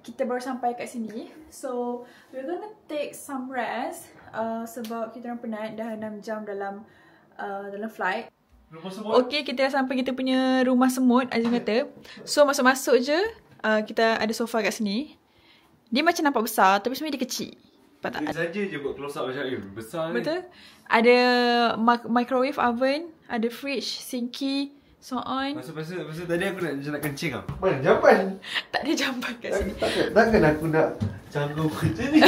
kita baru sampai kat sini. So we're gonna take some rest sebab kita orang penat dah 6 jam dalam flight. Okay, kita dah sampai kita punya rumah semut, Azim kata. So masuk-masuk je, kita ada sofa kat sini. Dia macam nampak besar tapi sebenarnya dia kecil. Dia saja je buat close up macam besar ni. Betul. Ada microwave oven, ada fridge, sinki, so on. Pasal tadi aku nak kencing tau. Mana jamban? Tak ada jamban kat sini. Takkan aku nak canggung macam ni.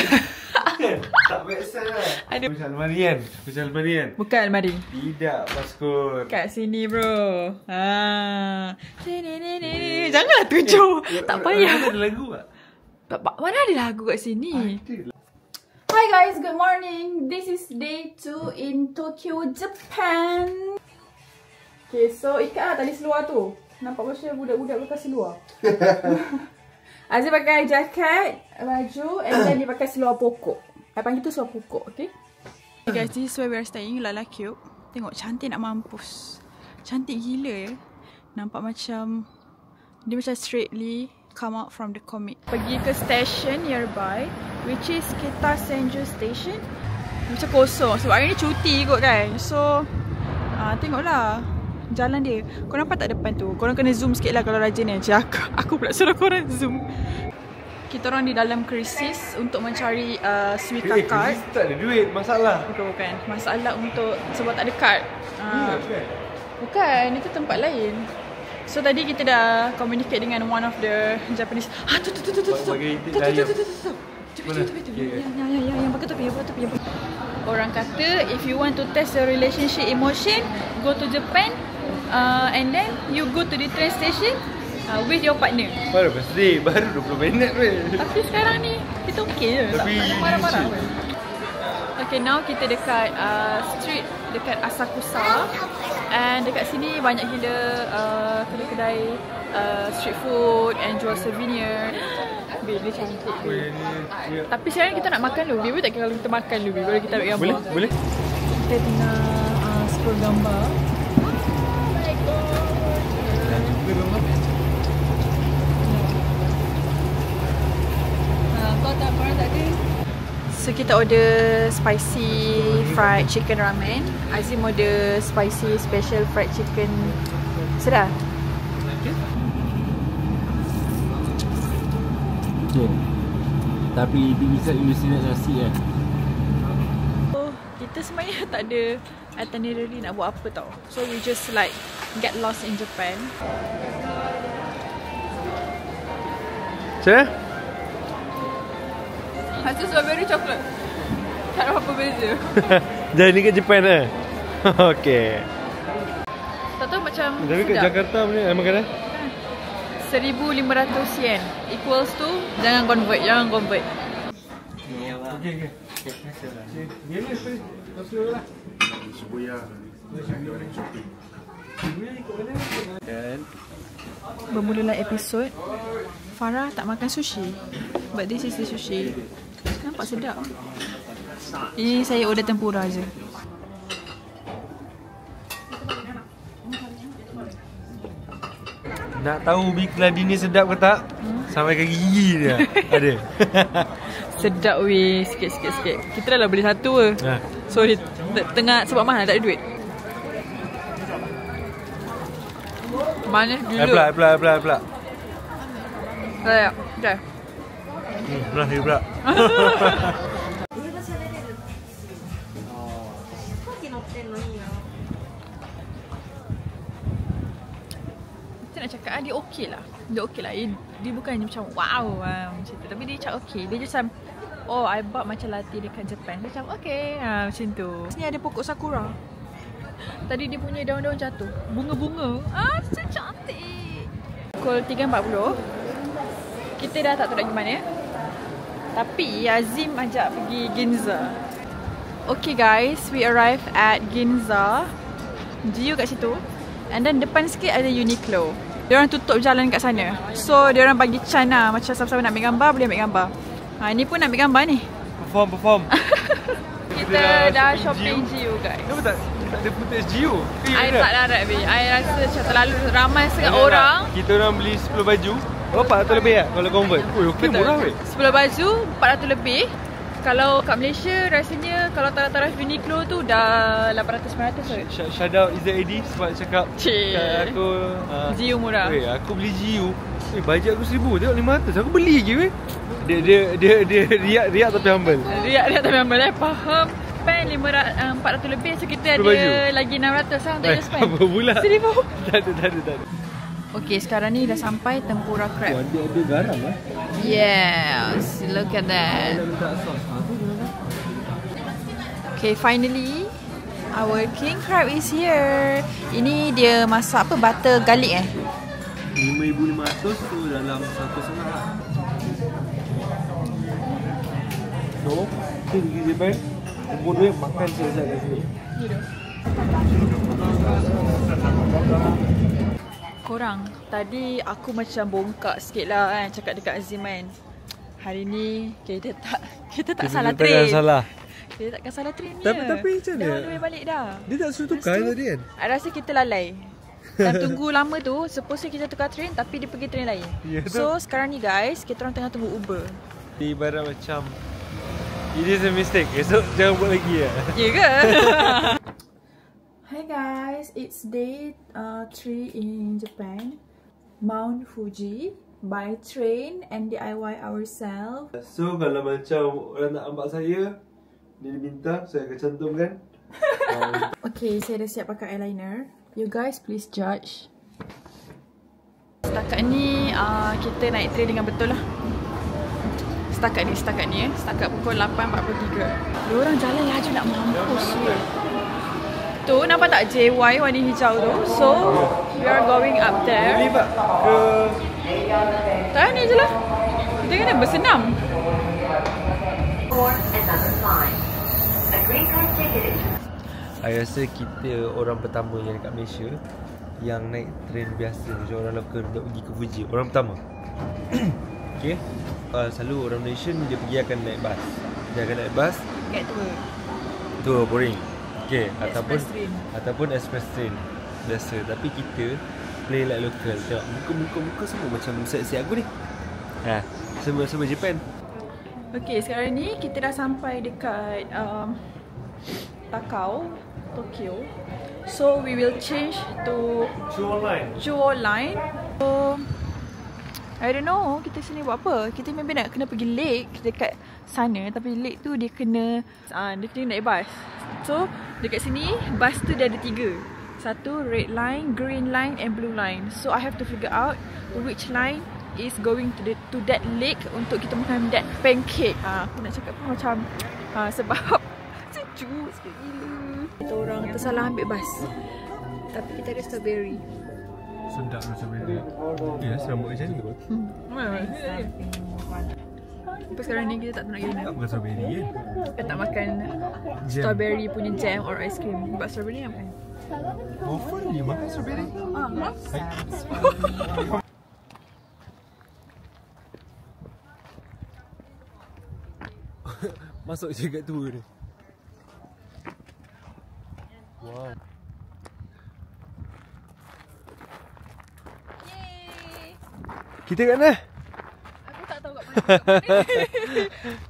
Tak biasa lah. Ada macam almari kan? Macam almari kan? Bukan almari. Tidak, Paskur. Kat sini bro. Janganlah tunjuk. Tak payah. Mana ada lagu tak? Mana ada lagu kat sini? Hi guys, good morning. This is day 2 in Tokyo, Japan. Okay, so ikat lah tali seluar tu. Nampak macam budak-budak pakai seluar. Azim pakai jaket, baju, and then dia pakai seluar pokok. I panggil tu seluar pokok, okay? Okay guys, this is where we are staying, Lala Cube. Tengok, cantik nak mampus. Cantik gila ya. Nampak macam, dia macam straightly come out from the comic. Pergi ke station nearby, which is Kita Senju Station. Macam kosong, sebab hari ni cuti kot kan. So, tengoklah jalan dia. Korang nampak tak depan tu? Korang kena zoom sikit lah kalau rajin ni. Aku pula suruh korang zoom. Kita orang di dalam krisis untuk mencari Suica card. Krisis tak ada duit, masalah. Bukan. Masalah untuk sebab tak ada card. Bukan, itu tempat lain. So tadi kita dah communicate dengan one of the Japanese. Tu. Yang pakai topi, Orang kata if you want to test your relationship emotion, go to Japan and then you go to the train station with your partner. Baru 20 minit weh. Tapi sekarang ni kita okey je. Tak marah-marah pun. Okay, now kita dekat street dekat Asakusa. And dekat sini banyak gila kedai-kedai street food and jual souvenir. Dia cantik. Tapi sekarang kita nak makan dulu. Bibi tak kira kalau kita makan dulu. Baru kita ambil gambar. Boleh? Kita tengah scroll gambar. Kau tak pernah tak ada? So kita order spicy fried chicken ramen. Azim order spicy special fried chicken. Sedap? Okay. Tapi bisa mesti nak nasi kan? Oh, kita sebenarnya tak ada itinerary nak buat apa tau. So we just like get lost in Japan. Macam Rasa strawberry coklat. Tak ada apa beza. Jadi ni kat Japan lah. Okay. Tak tahu macam tapi kat Jakarta punya makanan 1,500 yen equals to jangan convert. Okay. Ni lah. Bermulalah episod Farah tak makan sushi. But this is the sushi. Nampak sedap. Ini saya order tempura je. Nak tahu ubi keladi ni sedap ke tak? Sampai ke gigi dia. Ada. Sedap weh. Sikit. Kita dah beli satu ke. So dia tengah sebab mahal tak ada duit. Manis gila. Pula. Dah. Berakhir pula. Kita nak cakap dia okey lah. Dia bukan macam wow macam tu. Tapi dia cakap okey. Dia macam I bought matcha latte dekat Japan. Dia macam okey macam tu. Sini ada pokok sakura. Tadi dia punya daun-daun jatuh. Bunga-bunga. Macam cantik. Pukul 3.40. Kita dah tak tahu nak pergi mana. Tapi Azim ajak pergi Ginza. Okay guys, we arrived at Ginza. GU kat situ. And then depan sikit ada Uniqlo. Diorang tutup jalan kat sana. So diorang bagi can lah. Macam siapa-siapa nak ambil gambar, boleh ambil gambar. Ni pun nak ambil gambar ni. Perform. Kita dah shopping GU guys. Kenapa tak ada footage GU? I tak larat. I rasa macam terlalu ramai sangat orang. Kita orang beli 10 baju. Berapa 400 lebih kalau convert? Okey, murah weh. 10 baju 400 lebih. Kalau kat Malaysia rasanya kalau taraf Uniqlo tu dah 800-900 kot. Shout out Izzat Edi sebab cakap aku GU murah. Weh, aku beli GU. Bajet aku 1000, tengok 500. Aku beli je weh. Dia riak tapi humble. Riak tapi humble faham. Spend 400 lebih, so kita ada baju lagi 600 lah untuk you spend. Apa pula? 1000. Tak ada. Okay, sekarang ni dah sampai tempura crab. Ada garam lah. Yes, look at that. Okay, finally our king crab is here. Ini dia masak apa? Butter garlic 5,500 tu dalam 1,5 lah. So, pergi Japan, kumpul duit makan selesai kat sini. Korang, tadi aku macam bongkak sikit lah kan cakap dekat Azim kan. Hari ni kita tak salah train. Kita takkan salah train dia. Tapi macam mana? Dah on the way balik dah. Dia tak suruh tukar tadi kan? Rasa kita lalai. Dan tunggu lama tu, supposed kita tukar train tapi dia pergi train lain. Ya, so sekarang ni guys, kita orang tengah tunggu Uber. Ibarat macam it is a mistake. Esok jangan buat lagi ya. Ya ke? Hi guys, it's day 3 in Japan. Mount Fuji by train and DIY ourselves. So kalau macam orang nak ambil saya, dia minta saya akan cantumkan. Okay, saya dah siap pakai eyeliner. You guys please judge. Setakat ni kita naik train dengan betul lah. Setakat ni setakat pukul 8.43. Diorang jalan laju nak mampus je. Tu nampak tak JY warna hijau tu? So we are going up there. Boleh tak ke? Tak, ni je lah. Kita kena bersenam. Saya rasa kita orang pertama yang dekat Malaysia yang naik train biasa macam orang lokal untuk pergi ke Fuji. Orang pertama. Okay. Selalu orang Malaysia dia pergi akan naik bas. Dia akan naik bas. Kat Tour boring. Okay, ataupun express train biasa. Tapi kita play like local. Tengok muka semua macam set-set aku ni. Semua Japan. Okay, sekarang ni kita dah sampai dekat Takao, Tokyo. So we will change to Chuo Line. So I don't know kita sini buat apa. Kita maybe nak kena pergi lake dekat sana, tapi lake tu dia kena naik bas. So dekat sini bas tu dia ada 3. Satu red line, green line and blue line. So I have to figure out which line is going to that lake untuk kita makan that pancake. Aku nak cakap pun macam sebab sejuk sikit gila. Kita orang tersalah ambil bas. Tapi kita ada strawberry. Sedap lah strawberry. Ya, serambut macam ni kot. Tapi sekarang ni kita tak nak gini. Tak makan strawberry kan? Kita tak makan strawberry punya jam or ice cream. Sebab strawberry yang makan. Waffle dia makan strawberry? Masuk je kat tour ni. Wow. Yeay. Kita kat mana? Aku tak tahu kat mana.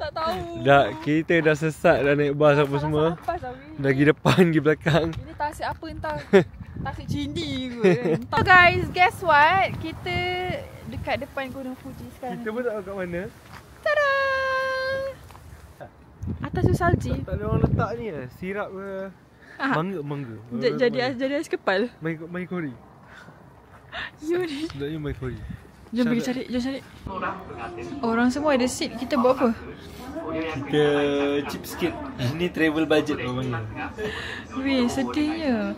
Tak tahu. Dah, kita dah sesat dah naik bas apa semua. Dah pergi depan, pergi belakang. Ini tasik apa entah. Tasik Cindi ke. So guys, guess what? Kita dekat depan Gunung Fuji sekarang. Kita pun tak tahu kat mana. Tada! Atas tu salji. Tak ada orang letak ni lah. Sirap ke mangga. Jadi ais kepal. Mai kori. You ni. Sebenarnya mai kori. Jom pergi cari, jom cari. Orang semua ada seat, kita buat apa? Kita cheap sikit. Ini travel budget namanya. Weh, sedihnya.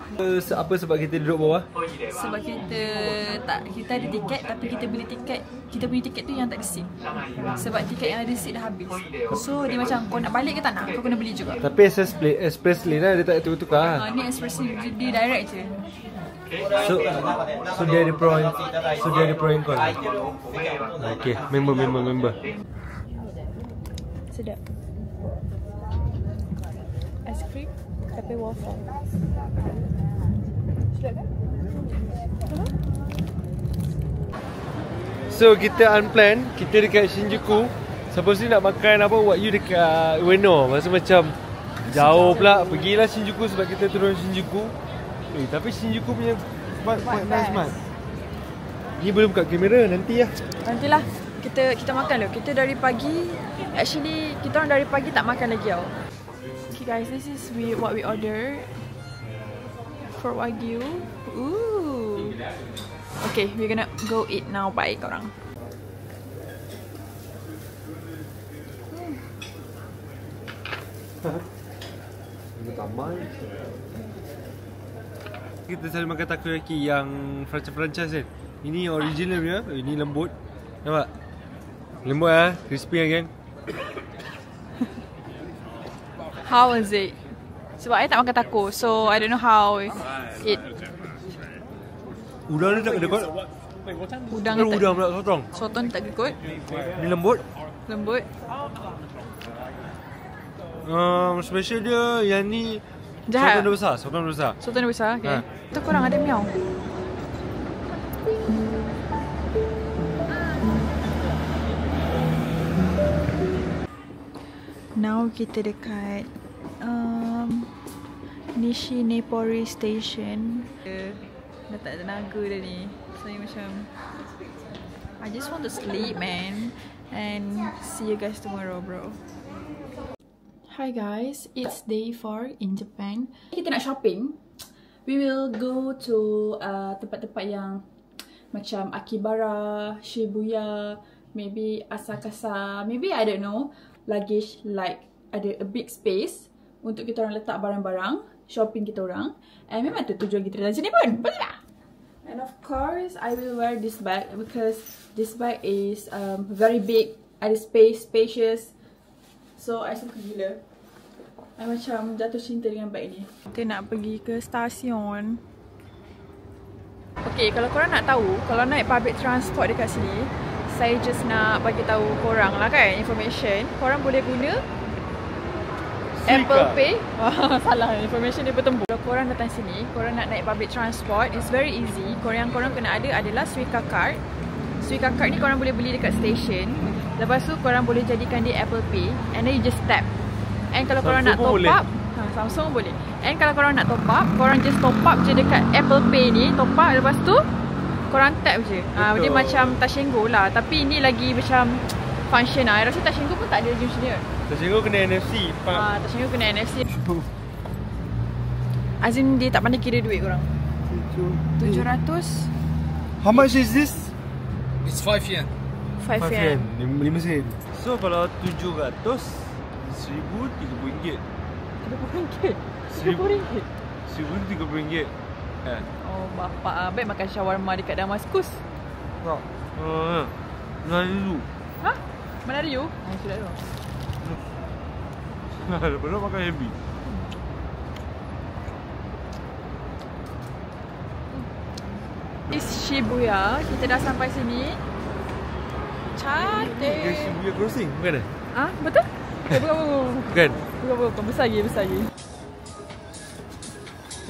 Apa sebab kita duduk bawah? Sebab kita ada tiket tapi kita beli tiket. Kita punya tiket tu yang tak ada seat. Sebab tiket yang ada seat dah habis. So dia macam kau nak balik ke tak nak? Kau kena beli juga. Tapi express lane lah, dia tak tukar. Ni express lane, dia direct je. So dia ada pro and con. Okay, member. Sedap. Ice cream tapi waffle. Sedap kan? So kita unplanned. Kita dekat Shinjuku. Supposedly nak makan apa Wagyu dekat Ueno. Masa macam jauh pula. Pergilah Shinjuku sebab kita turun Shinjuku. Tapi Shinjuku punya smart. Ni belum buka kamera, nanti lah. Nantilah. Kita makan dulu. Kita dari pagi. Actually kita orang dari pagi tak makan lagi tau. Okay guys, this is what we ordered for Wagyu. Ooh. Okay, we're gonna go eat now. Bye korang. Kita selalu makan takoyaki yang franchise kan. Ini original punya. Ini lembut. Nampak? Lembut lah. Crispy lah kan. How is it? Sebab I tak makan taco, so I don't know how it. Udang ni tak kedekut. Udang pula sotong. Sotong tak kedekut. Ni lembut. Lembut. Special dia yang ni Jahat. Sotong dia besar. Sotong dia besar, okay. Tu korang ada miau. Now kita dekat Nishinepori Station. Dah tak ada tenaga dah ni. Saya macam I just want to sleep man. And see you guys tomorrow bro. Hi guys, it's day 4 in Japan. Kita nak shopping. We will go to tempat-tempat yang macam Akibara, Shibuya, maybe Asakasa, maybe I don't know. Luggage like ada a big space untuk kita orang letak barang-barang, shopping kita orang. And memang tu tujuan kita dalam sini pun. Betul tak? And of course, I will wear this bag because this bag is very big, ada spacious. So I suka gila. I macam jatuh cinta dengan bag ni. Kita nak pergi ke stasiun. Okay, kalau korang nak tahu, kalau naik public transport dekat sini, saya just nak bagi tahu korang lah kan, information. Korang boleh guna Apple Pay. Salah, information dia bertembur. Kalau korang datang sini, korang nak naik public transport, it's very easy. Korang kena ada adalah Suica card. Suica card ni korang boleh beli dekat station. Lepas tu korang boleh jadikan dia Apple Pay, and then you just tap. And kalau korang nak top up, Samsung boleh. And kalau korang nak top up, korang just top up je dekat Apple Pay ni, top up, lepas tu korang tap je. Dia macam Touch 'n Go lah. Tapi ni lagi macam function lah. I rasa Touch 'n Go pun tak ada macam ni. Touch 'n Go kena NFC. Touch 'n Go kena NFC. Azim dia tak pandai kira duit korang. 700. How much is this? It's 5 yen. 5 yen. 5 sen. So kalau 700 RM1,030. RM30. RM1,030. Oh bapak, baik makan shawarma dekat Damaskus. Tak. Mana dulu? Hah? Mana ada you? Sudah ada. Lepas makan heavy. Is Shibuya. Kita dah sampai sini. Cantik. Shibuya Crossing, bukan eh? Betul? Bukan. Bukan. Besar lagi.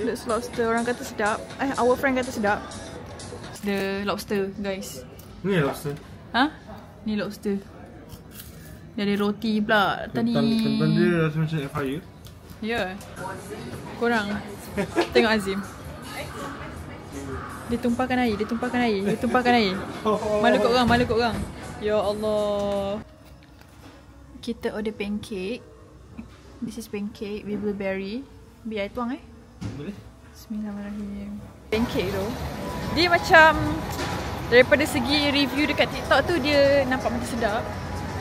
Looks lobster. Orang kata sedap. Our friend kata sedap. The lobster, guys. Ni lobster. Ni lobster. Dia ada roti pula. Tadi. Kentang dia rasa macam air fryer. Ya. Korang tengok Azim. Dia tumpahkan air. Malu kat orang. Ya Allah. Kita order pancake. This is pancake with blueberry. Biar tuang Boleh? Bismillahirrahmanirrahim. Pancake tu, dia macam daripada segi review dekat TikTok tu dia nampak macam sedap.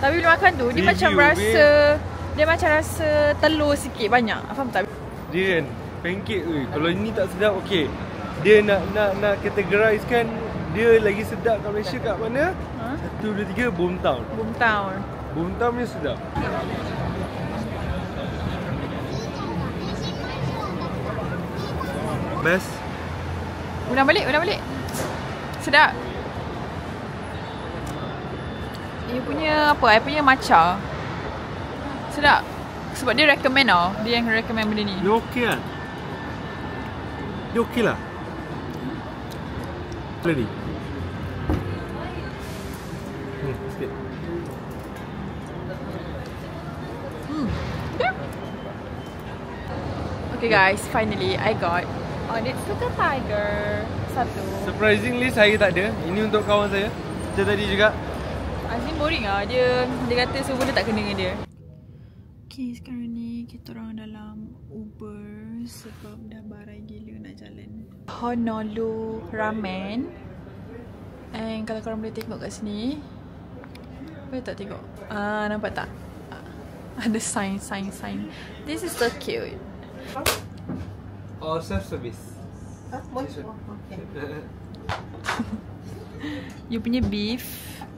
Tapi bila makan tu dia review, macam rasa dia macam rasa telur sikit banyak. Faham tak? Dia kan pancake tu. Kalau ini tak sedap okey. Dia nak categorizekan dia lagi sedap kat Malaysia kat mana? 1 2 3 Boomtown. Boomtown ni sedap. Best. Undang balik. Sedap. Dia punya apa? Dia punya matcha. Sedap. Sebab dia recommend tau. Dia yang recommend benda ni. Dia okey kan? Dia okey lah. Ready. Okay guys, finally I got Onyx Sugar Tiger. Satu. Surprisingly saya tak ada. Ini untuk kawan saya. Macam tadi juga. Azim boring lah. Dia kata semua benda tak kena dengan dia. Okay, sekarang ni kita orang dalam Uber sebab dah barai gila nak jalan. Honolulu Ramen. And kalau korang boleh tengok kat sini. Boleh tak tengok? Nampak tak? Ada sign. This is so cute. Oh, self-service. You punya beef,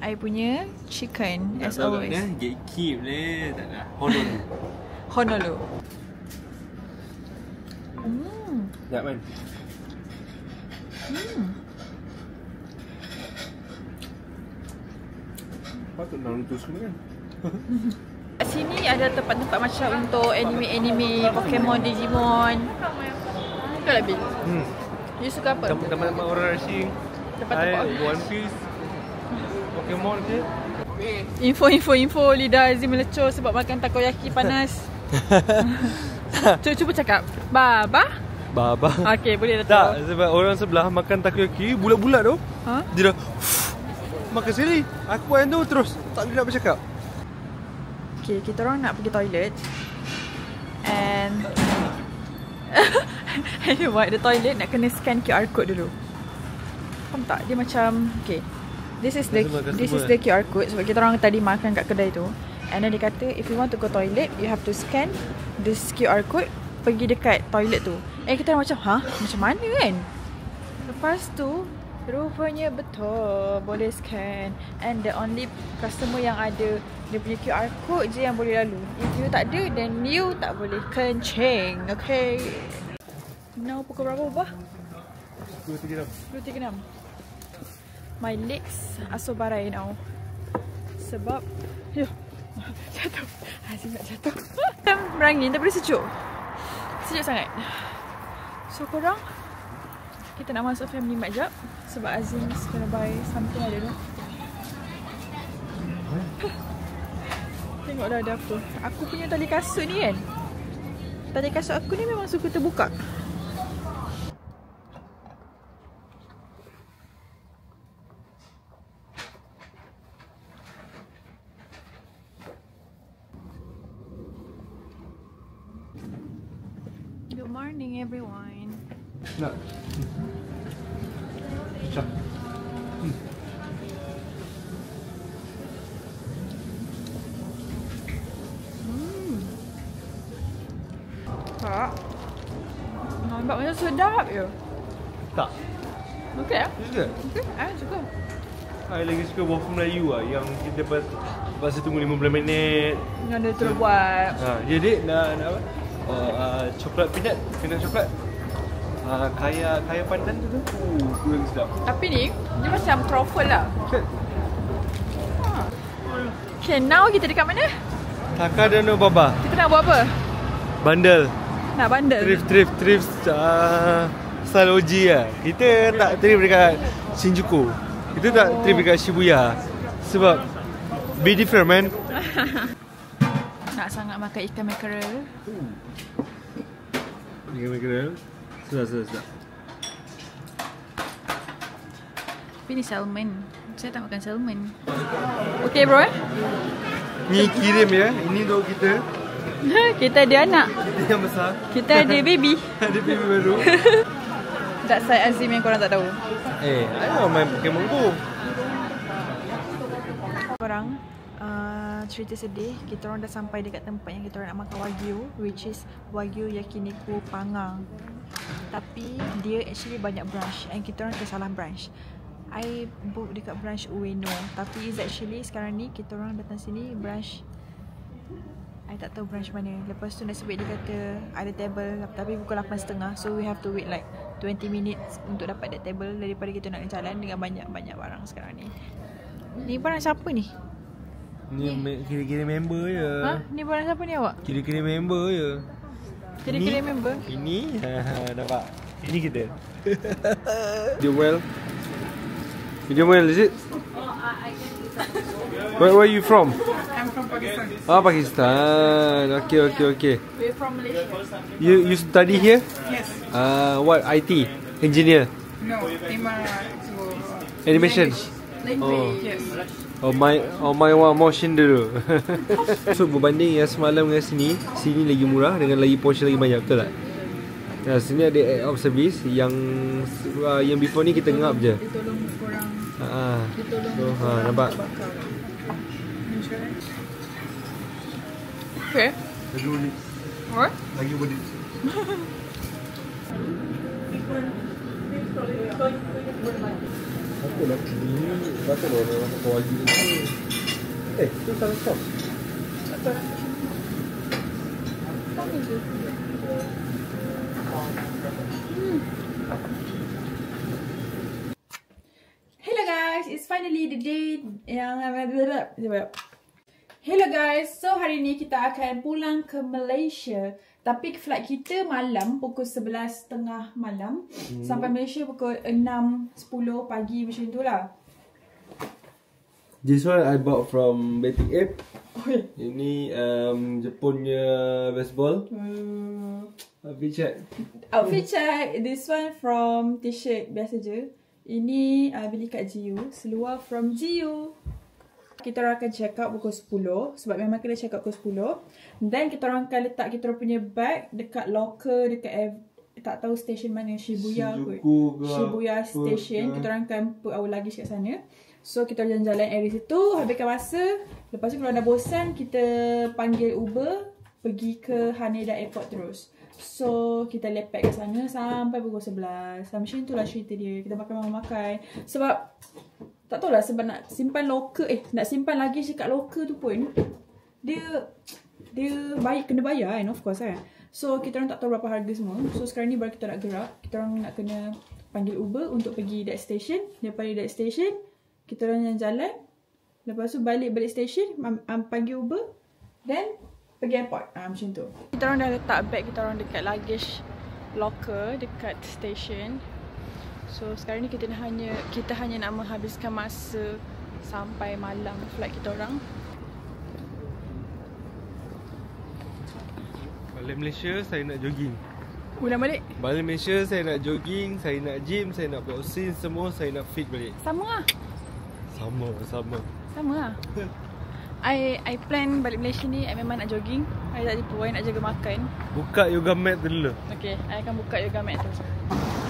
I punya chicken as always. Gatekeep leh, tak nak. Honolulu. Tak man. Patut Naruto semua kan? Kat sini ada tempat-tempat macam untuk anime, Pokemon, Digimon. Betul lah, Bil? You suka apa? Tempat-tempat orang racing. Tempat-tempat One Piece, Pokemon ke? Info, lidah Azim melecur sebab makan takoyaki panas. Cuba cakap. Baba? Okay, boleh dah tahu. Tak, sebab orang sebelah makan takoyaki bulat-bulat tu. Dia dah makan sendiri. Aku buat tu terus. Tak boleh nak bercakap. Okay, kita orang nak pergi toilet. And anyway, the toilet nak kena scan QR code dulu. Faham tak? Dia macam okay. This is the QR code sebab kita orang tadi makan kat kedai tu. And then dia kata if you want to go toilet, you have to scan this QR code, pergi dekat toilet tu. Kita orang macam, macam mana kan? Lepas tu rupanya betul boleh scan. And the only customer yang ada dia punya QR code je yang boleh lalu. If you tak ada, then you tak boleh kencing. Okay. Now pukul berapa bah? 2.36. My legs are so barai now. Sebab jatuh. Azim nak jatuh. Berangin tapi sejuk. Sejuk sangat. So korang, kita nak masuk Family Mart jap sebab Azim kena buy something ada tu. Tengoklah ada apa. Aku punya tali kasut ni kan, tali kasut aku ni memang suka terbuka. Good morning everyone. Nak. Cak. Tak. Nampak macam sedap je. Tak. Okey lah. Suka? Okey, suka. I lagi suka waffle Melayu lah yang kita pasal tunggu 15 minit. Yang dia terus buat. Jadi nak apa? Coklat peanut coklat. Kaya pandan tu. Kurang sedap. Tapi ni, dia macam truffle lah. Kan? Okay, now kita dekat mana? Takadano Baba. Kita nak buat apa? Bandel. Nak bandel? Thrift style OG lah. Kita tak trip dekat Shinjuku. Kita tak trip dekat Shibuya. Sebab be different man. Nak sangat makan ikan mackerel. Ikan mackerel. Sedap. Tapi ni salmon. Saya tak makan salmon. Okay bro Ni kirim ya. Ini untuk kita. Kita ada anak. Kita yang besar. Kita ada baby. Ada baby baru. Dark side Azim yang korang tak tahu. Ayo main Pokemon Go. Korang cerita sedih, kita orang dah sampai dekat tempat yang kita orang nak makan Wagyu, which is Wagyu Yakiniku Pangang. Tapi dia actually banyak branch and kita orang tersalah branch. I book dekat branch Ueno, tapi is actually sekarang ni kita orang datang sini branch I tak tahu branch mana. Lepas tu nasib baik dia kata ada table tapi pukul 8.30, so we have to wait like 20 minutes untuk dapat that table daripada kita nak jalan dengan banyak-banyak barang sekarang ni. Ni barang siapa ni? Ni kira-kira member je. Ni barang siapa ni awak? Kira-kira member je. Kira-kira member? Ini nampak. Ini kita. Medium well is it? Where are you from? I'm from Pakistan. Oh, Pakistan. Okay. We're from Malaysia. You study here? Yes. What? IT? Engineer? No, Animation? Language. Yes. Oh my one motion dulu. So berbanding yang semalam dengan sini lagi murah dengan lagi portion lagi banyak, betul tak? Nah, sini ada add of service yang before ni kita ngap je. Dia tolong korang. Dia tolong So, korang nampak? bakar. Okay. Lagi unik. What? Lagi unik. Apa nak ni? Kata orang kau lagi ni. Tu salah stop. Hello guys, it's finally the day yang Hello guys, so hari ni kita akan pulang ke Malaysia. Tapi flight kita malam, pukul 11.30 malam. Sampai Malaysia pukul 6.10 pagi macam tu lah. This one I bought from Batik Ape. Okay. Ini Jepunnya baseball. Outfit check. Outfit check. This one from t-shirt biasa je. Ini beli kat GU. Seluar from GU. Kita orang akan check out pukul 10 sebab memang kena check out pukul 10. Then kita orang akan letak kita orang punya bag dekat locker dekat tak tahu stesen mana, Shibuya kot. Shibuya station. Kita orang akan put our luggage kat sana. So kita jalan-jalan area situ, habiskan masa. Lepas tu kalau dah bosan, kita panggil Uber pergi ke Haneda Airport terus. So kita lepek kat sana sampai pukul 11. Macam itulah cerita dia. Kita makan. Sebab tak tahulah, sebab nak simpan locker, nak simpan luggage dekat locker tu pun dia baik, kena bayar kan, of course kan. So kita orang tak tahu berapa harga semua. So sekarang ni baru kita nak gerak. Kita orang nak kena panggil Uber untuk pergi that station. Daripada that station kita orang jalan. Lepas tu balik station, panggil Uber, then pergi airport. Macam tu. Kita orang dah letak bag kita orang dekat luggage locker dekat station. So sekarang ni kita hanya nak menghabiskan masa sampai malam flight kita orang. Balik Malaysia saya nak jogging. Ulang balik? Balik Malaysia saya nak jogging, saya nak gym, saya nak boxing, semua saya nak fit balik. Sama lah. Sama lah. I plan balik Malaysia ni, I memang nak jogging. I tak tipu, I nak jaga makan. Buka yoga mat dulu. Okay, I akan buka yoga mat tu.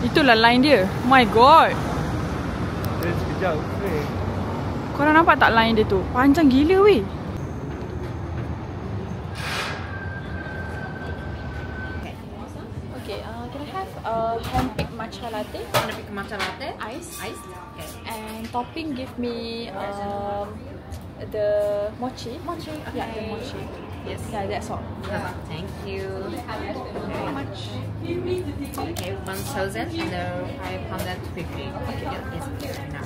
Itulah line dia. My god. Sekejap. Korang nampak tak line dia tu? Panjang gila weh. Okay, can I have hand-picked matcha latte? Hand-picked matcha latte. Ice. Okay. And topping give me the mochi. Mochi. Okay. Yeah, the mochi. Yes. Yeah, that's all. Thank you. How much? Okay, 1,000 and 550. Okay, yeah, it's here now.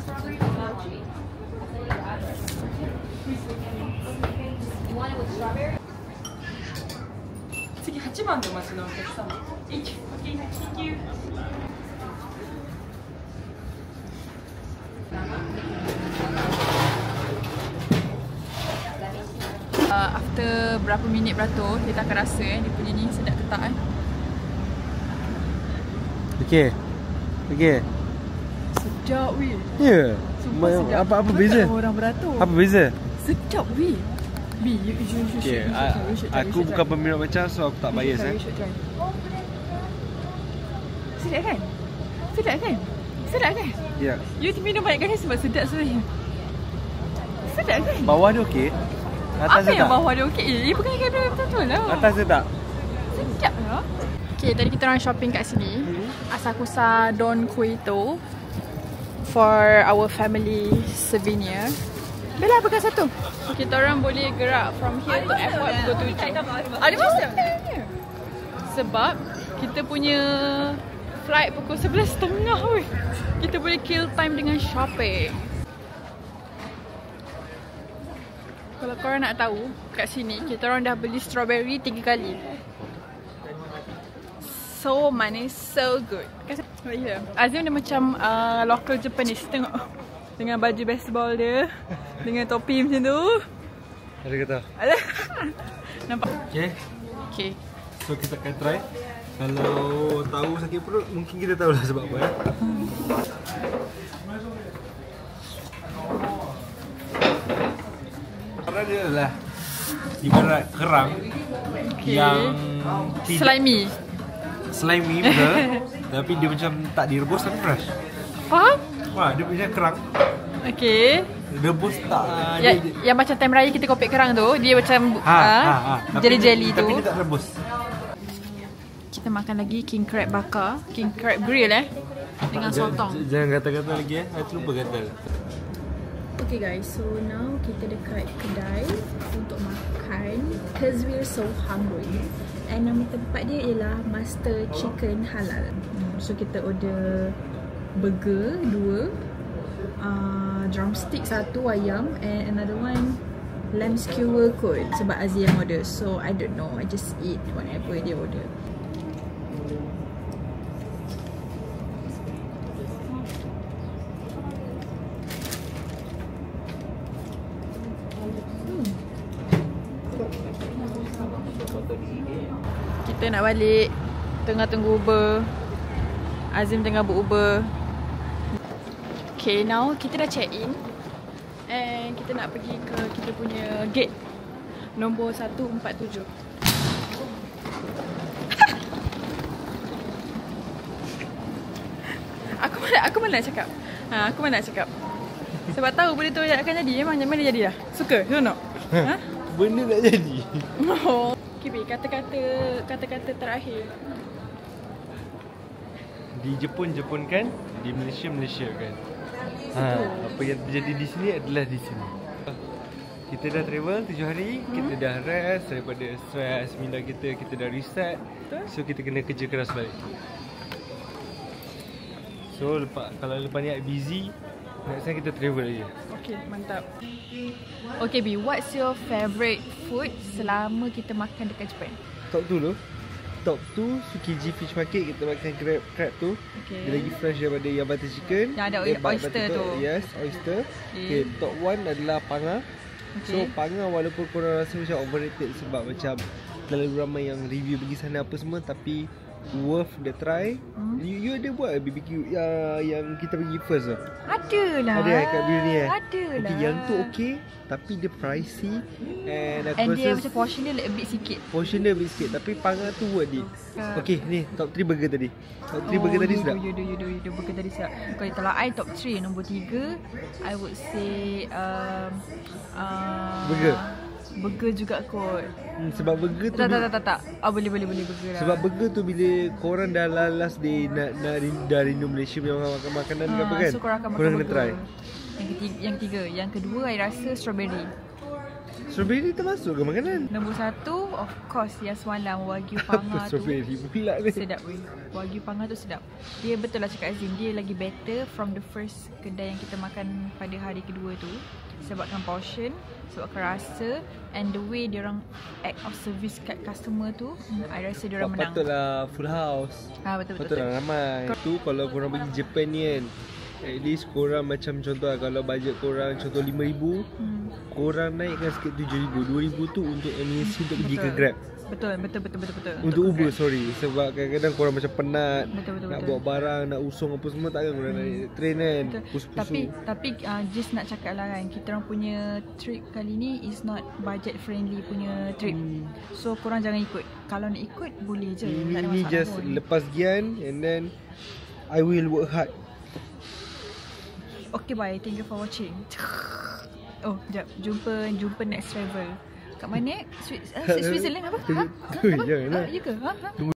You want it with strawberry? 次8番でお待ちのお客様。Thank you. After berapa minit beratur, kita akan rasa dia punya ni sedap ke tak Okay. Sedap weh. Ya. Sumpah sedap. Apa beza? Orang beratur. Apa beza? Sedap weh. You Okay, aku bukan peminat macam, so aku tak bias Sedap kan? Ya. You minum banyak kali sebab sedap sebenarnya. Sedap kan? Bawah dia okey. Atas apa yang tak? bawah dia okey? Bukan kena betul-betul lah. Atas dia tak? Sedap lah. Okay, tadi kita orang shopping kat sini. Asakusa Don Cuito for our family souvenir. Bella pegang satu. Kita orang boleh gerak from here to airport pukul 7. Ada masa? Sebab kita punya flight pukul 11.30 weh. Kita boleh kill time dengan shopping. Kalau korang nak tahu, kat sini kita orang dah beli strawberry 3 kali. So manis, so good. Azim dia macam local Japanese. Tengok. Dengan baju baseball dia, dengan topi macam tu. Ada kata. Nampak? Okay. Okay. So kita akan try. Kalau tahu sakit perut, mungkin kita tahulah sebab apa. Kerang dia adalah ibarat kerang yang slimy betul. Tapi dia macam tak direbus tapi fresh. Faham? Wah, dia macam kerang. Okay. Rebus tak. Yang macam time raya kita kopek kerang tu, dia macam jelly-jelly tu. Tapi dia tak rebus. Kita makan lagi king crab bakar, king crab grill dengan sotong. Jangan kata-kata lagi Saya lupa kata. Okay guys, so now kita dekat kedai untuk makan because we're so hungry. And nama tempat dia ialah Master Chicken Halal. So kita order burger 2, drumstick 1 ayam, and another one lamb skewer kot sebab Aziz yang order. So I don't know, I just eat whatever dia order. Kita nak balik, tengah tunggu Uber. Azim tengah buat Uber. Okay, now kita dah check in and kita nak pergi ke kita punya gate nombor 147. Aku mana nak cakap? Aku mana nak cakap? Sebab tahu benda tu akan jadi. Memang mana jadi dah? Suka? Seronok? Benda nak jadi. Okay, kata-kata terakhir. Di Jepun kan, di Malaysia kan. Apa yang terjadi di sini adalah di sini. Kita dah travel 7 hari, kita dah rest daripada stress minda kita dah reset. So kita kena kerja keras balik. So kalau lepas ni busy, next time kita travel lagi. Okay, mantap. Okay B, what's your favourite food selama kita makan dekat Japan? Top 2 dulu. Top 2 Tsukiji Fish Market, kita makan crab tu. Dia lagi fresh daripada yang butter chicken. Yang ada oyster tu. Yes, oyster. Okay, top 1 adalah panga. So panga walaupun korang rasa macam overrated sebab macam terlalu ramai yang review pergi sana apa semua, tapi worth the try. You ada buat BBQ yang kita pergi first tu? Ada lah. Ada kat view ni Ada lah. Okay, yang tu okay, tapi dia pricey. And aku rasa dia macam portion dia a bit sikit. Portion dia a bit sikit, tapi panga tu worth it. Okay, ni top 3 burger tadi. Top 3 burger tadi sedap. You burger tadi sedap. Kalau I top 3, nombor 3 I would say burger juga kot. Sebab burger tu tak. Boleh burger lah. Sebab burger tu bila korang dah lalas dah rindu Malaysia punya makanan ke apa kan, so korang akan makan kena burger. try. Yang ketiga. Yang kedua I rasa strawberry. Strawberry termasuk ke makanan? Nombor 1 of course yang semalam Wagyu Panga tu. Strawberry pula ni. Sedap weh. Wagyu Panga tu sedap. Dia betul lah cakap Azim, dia lagi better from the first kedai yang kita makan pada hari kedua tu. Sebabkan portion, sebabkan rasa, and the way diorang act of service kat customer tu, I rasa diorang menang. Patutlah full house. Betul. Patutlah ramai. Tu kalau korang pergi Japan ni kan, at least korang macam contoh lah, kalau bajet korang contoh 5,000, korang naikkan sikit 7,000. 2,000 tu untuk amenities untuk pergi ke Grab. Betul. Untuk Uber, sorry. Sebab kadang-kadang korang macam penat, betul. nak bawa barang, nak usung apa semua, takkan korang naik train kan. Pusu-pusu. Tapi just nak cakap lah kan, kita orang punya trip kali ni is not budget friendly punya trip. So korang jangan ikut. Kalau nak ikut boleh je, tak ada Ini masalah just pun. lepas gian, and then I will work hard. Okay, bye. Thank you for watching. Oh, sekejap. Jumpa next travel. Kat mana? Switzerland apa? Jangan lah. Ya ke?